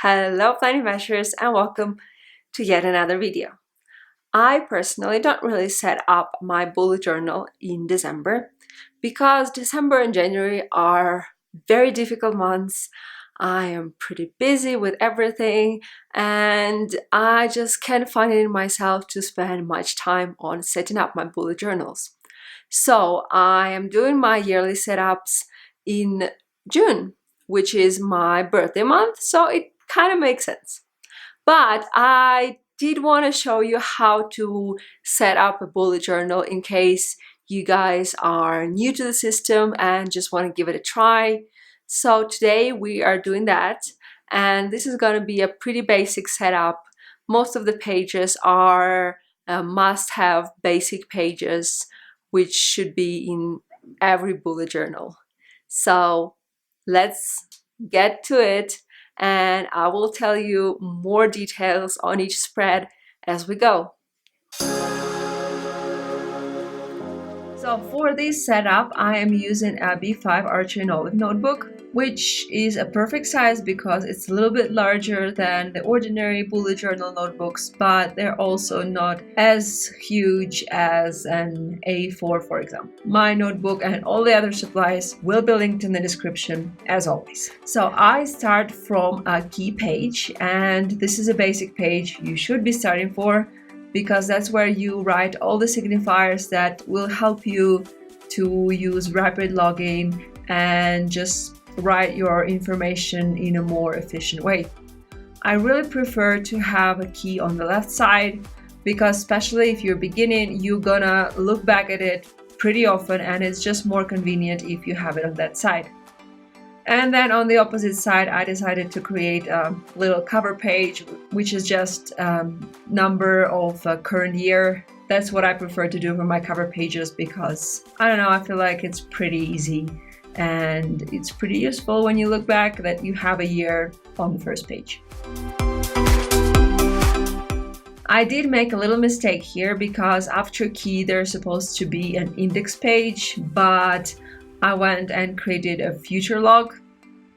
Hello planning meshers and welcome to yet another video. I personally don't really set up my bullet journal in December because December and January are very difficult months. I am pretty busy with everything and I just can't find it in myself to spend much time on setting up my bullet journals. So I am doing my yearly setups in June, which is my birthday month, so it kind of makes sense. But I did want to show you how to set up a bullet journal in case you guys are new to the system and just want to give it a try. So today we are doing that, and this is going to be a pretty basic setup. Most of the pages are must-have basic pages, which should be in every bullet journal. So let's get to it, and I will tell you more details on each spread as we go. So for this setup, I am using a B5 Archer and Olive notebook, which is a perfect size because it's a little bit larger than the ordinary bullet journal notebooks, but they're also not as huge as an A4, for example. My notebook and all the other supplies will be linked in the description as always. So I start from a key page, and this is a basic page you should be starting for, because that's where you write all the signifiers that will help you to use rapid login and just write your information in a more efficient way. I really prefer to have a key on the left side because especially if you're beginning, you're gonna look back at it pretty often and it's just more convenient if you have it on that side. And then on the opposite side, I decided to create a little cover page, which is just number of current year. That's what I prefer to do for my cover pages because, I don't know, I feel like it's pretty easy and it's pretty useful when you look back that you have a year on the first page. I did make a little mistake here because after key there's supposed to be an index page, but I went and created a future log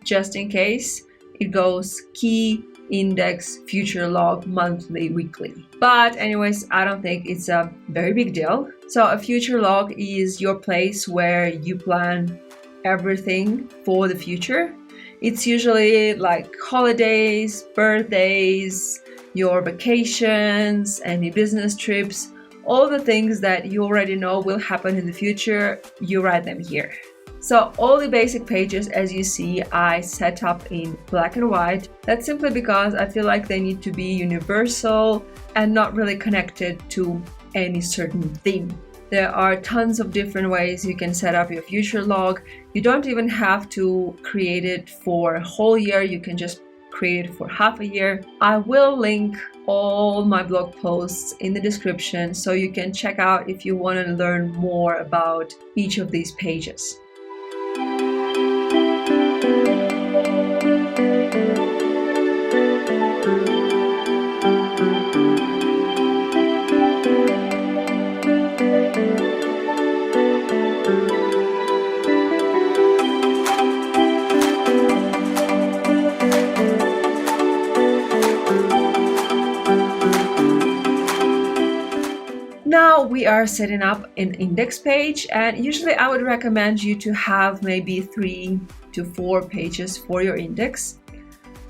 just in case. It goes key, index, future log, monthly, weekly. But anyways, I don't think it's a very big deal. So a future log is your place where you plan everything for the future. It's usually like holidays, birthdays, your vacations, any business trips, all the things that you already know will happen in the future, you write them here. So all the basic pages, as you see, I set up in black and white. That's simply because I feel like they need to be universal and not really connected to any certain theme. There are tons of different ways you can set up your future log. You don't even have to create it for a whole year, you can just create it for half a year. I will link all my blog posts in the description so you can check out if you want to learn more about each of these pages. Now we are setting up an index page, and usually I would recommend you to have maybe 3 to 4 pages for your index.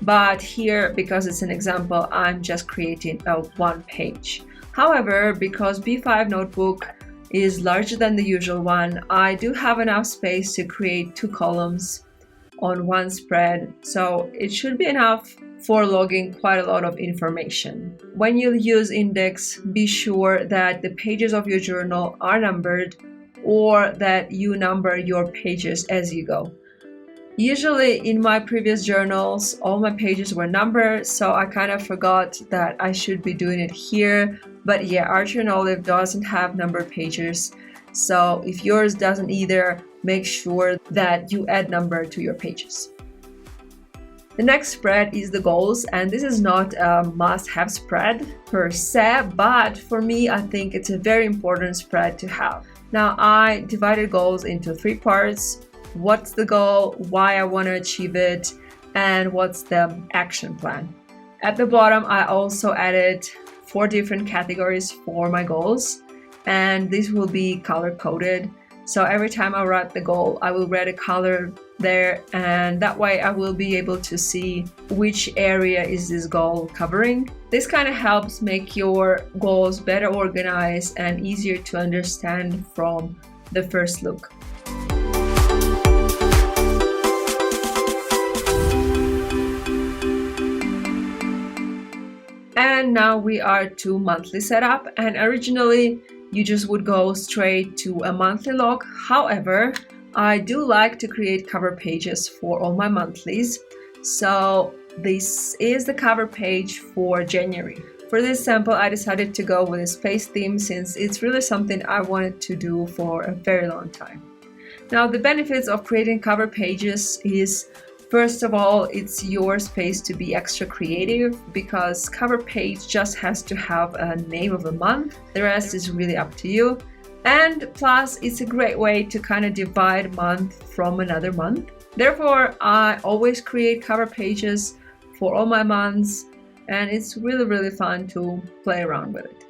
But here, because it's an example, I'm just creating a 1 page. However, because B5 notebook is larger than the usual one, I do have enough space to create 2 columns on one spread, so it should be enough for logging quite a lot of information. When you use index, be sure that the pages of your journal are numbered or that you number your pages as you go. Usually in my previous journals, all my pages were numbered, so I kind of forgot that I should be doing it here. But yeah, Archer and Olive doesn't have numbered pages, so if yours doesn't either, make sure that you add number to your pages. The next spread is the goals, and this is not a must-have spread per se, but for me, I think it's a very important spread to have. Now, I divided goals into 3 parts. What's the goal, why I want to achieve it, and what's the action plan. At the bottom, I also added 4 different categories for my goals, and this will be color coded. So every time I write the goal, I will write a color there, and that way I will be able to see which area is this goal covering. This kind of helps make your goals better organized and easier to understand from the first look. And now we are to monthly setup, and originally you just would go straight to a monthly log. However, I do like to create cover pages for all my monthlies. So this is the cover page for January. For this sample, I decided to go with a space theme since it's really something I wanted to do for a very long time. Now, the benefits of creating cover pages is, first of all, it's your space to be extra creative because cover page just has to have a name of a month. The rest is really up to you. And plus, it's a great way to kind of divide month from another month. Therefore, I always create cover pages for all my months, and it's really, really fun to play around with it.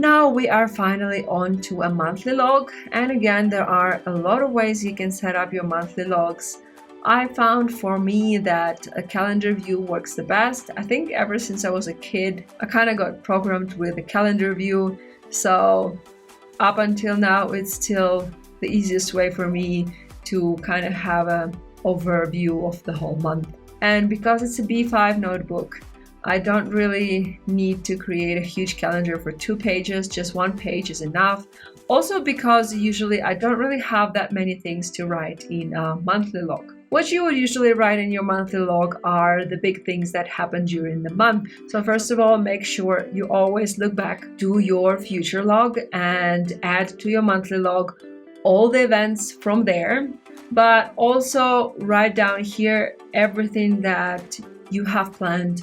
Now we are finally on to a monthly log, and again there are a lot of ways you can set up your monthly logs. I found for me that a calendar view works the best. I think ever since I was a kid I kind of got programmed with a calendar view, so up until now it's still the easiest way for me to kind of have an overview of the whole month. And because it's a B5 notebook, I don't really need to create a huge calendar for 2 pages, just 1 page is enough. Also because usually I don't really have that many things to write in a monthly log. What you would usually write in your monthly log are the big things that happen during the month. So first of all, make sure you always look back to your future log and add to your monthly log all the events from there. But also write down here everything that you have planned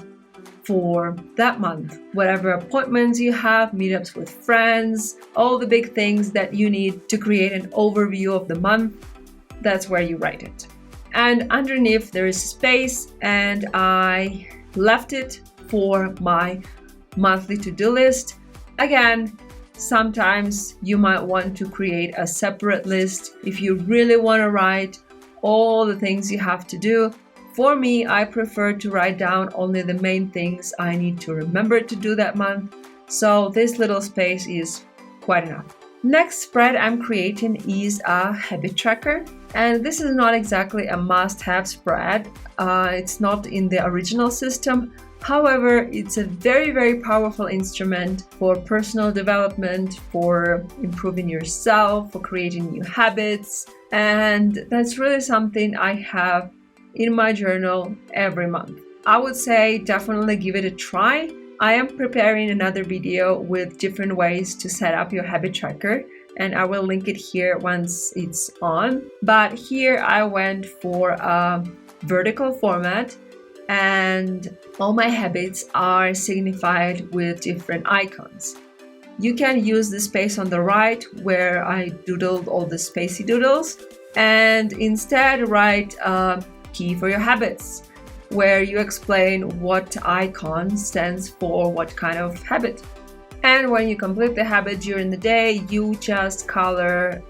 for that month. Whatever appointments you have, meetups with friends, all the big things that you need to create an overview of the month, that's where you write it. And underneath there is space, and I left it for my monthly to-do list. Again, sometimes you might want to create a separate list if you really want to write all the things you have to do. For me, I prefer to write down only the main things I need to remember to do that month, so this little space is quite enough. Next spread I'm creating is a habit tracker, and this is not exactly a must-have spread. It's not in the original system. However, it's a very, very powerful instrument for personal development, for improving yourself, for creating new habits, and that's really something I have in my journal every month. I would say definitely give it a try. I am preparing another video with different ways to set up your habit tracker, and I will link it here once it's on. But here I went for a vertical format, and all my habits are signified with different icons. You can use the space on the right where I doodled all the spacey doodles, and instead write key for your habits, where you explain what icon stands for what kind of habit. And when you complete the habit during the day, you just color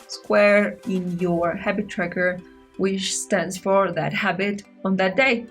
square in your habit tracker which stands for that habit on that day.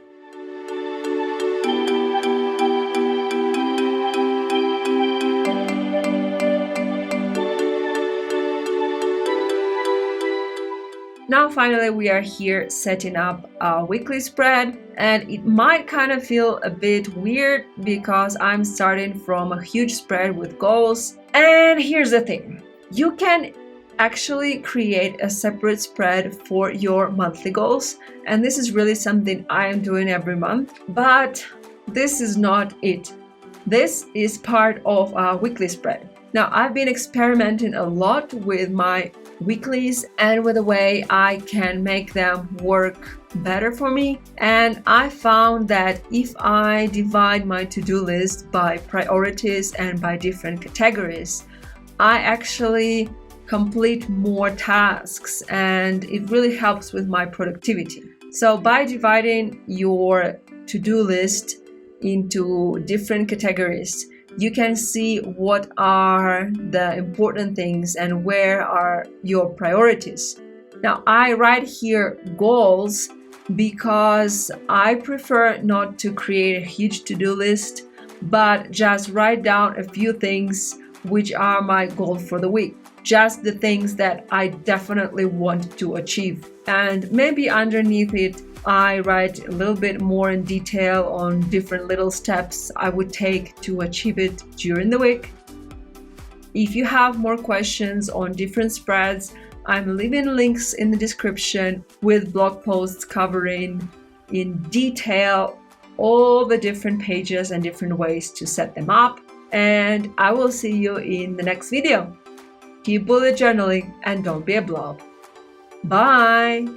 Now finally we are here setting up a weekly spread, and it might kind of feel a bit weird because I'm starting from a huge spread with goals. And here's the thing, you can actually create a separate spread for your monthly goals, and this is really something I am doing every month, but this is not it. This is part of a weekly spread. Now, I've been experimenting a lot with my weeklies and with the way I can make them work better for me. And I found that if I divide my to-do list by priorities and by different categories, I actually complete more tasks, and it really helps with my productivity. So by dividing your to-do list into different categories, you can see what are the important things and where are your priorities. Now, I write here goals because I prefer not to create a huge to-do list, but just write down a few things which are my goal for the week. Just the things that I definitely want to achieve. And maybe underneath it, I write a little bit more in detail on different little steps I would take to achieve it during the week. If you have more questions on different spreads, I'm leaving links in the description with blog posts covering in detail all the different pages and different ways to set them up. And I will see you in the next video. Keep bullet journaling and don't be a blob. Bye!